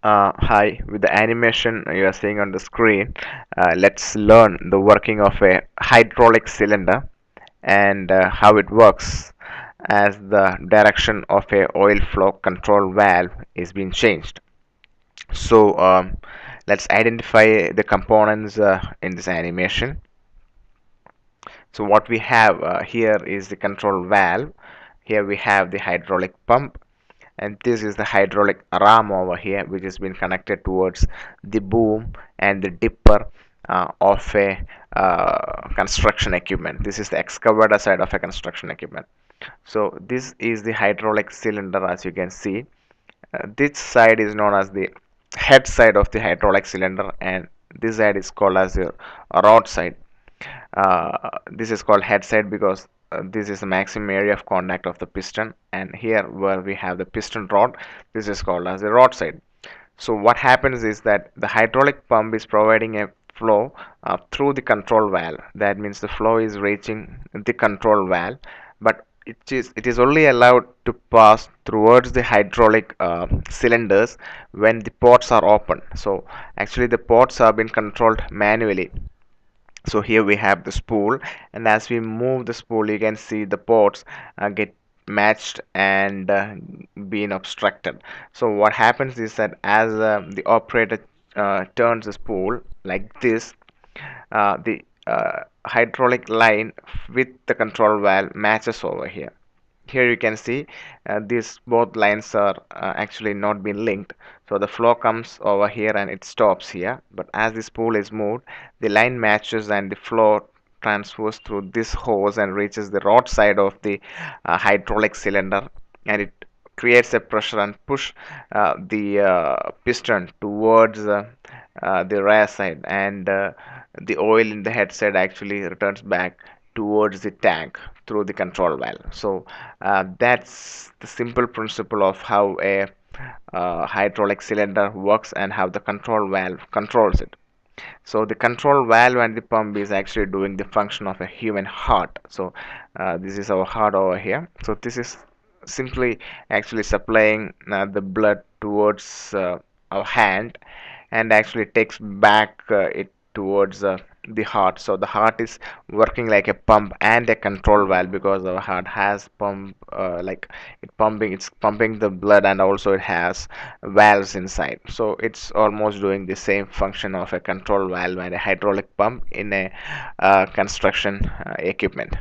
Hi, with the animation you are seeing on the screen, let's learn the working of a hydraulic cylinder and how it works as the direction of a oil flow control valve is being changed. So let's identify the components in this animation. So what we have here is the control valve. Here we have the hydraulic pump, and this is the hydraulic ram over here, which has been connected towards the boom and the dipper of a construction equipment. This is the excavator side of a construction equipment. So this is the hydraulic cylinder, as you can see. This side is known as the head side of the hydraulic cylinder, and this side is called as the rod side. This is called head side because this is the maximum area of contact of the piston, and here where we have the piston rod, this is called as the rod side. So what happens is that the hydraulic pump is providing a flow through the control valve. That means the flow is reaching the control valve, but it is only allowed to pass towards the hydraulic cylinders when the ports are open. So actually the ports are being controlled manually. So here we have the spool, and as we move the spool you can see the ports get matched and being obstructed. So what happens is that as the operator turns the spool like this, the hydraulic line with the control valve matches over here. Here you can see these both lines are actually not been linked, so the flow comes over here and it stops here, but as the spool is moved, the line matches and the flow transfers through this hose and reaches the rod side of the hydraulic cylinder, and it creates a pressure and push the piston towards the rear side, and the oil in the head side actually returns back towards the tank through the control valve. So that's the simple principle of how a hydraulic cylinder works and how the control valve controls it. So the control valve and the pump is actually doing the function of a human heart. So this is our heart over here. So this is simply actually supplying the blood towards our hand, and actually takes back it towards the heart. So the heart is working like a pump and a control valve, because our heart has pump like it's pumping the blood, and also it has valves inside. So it's almost doing the same function of a control valve and a hydraulic pump in a construction equipment.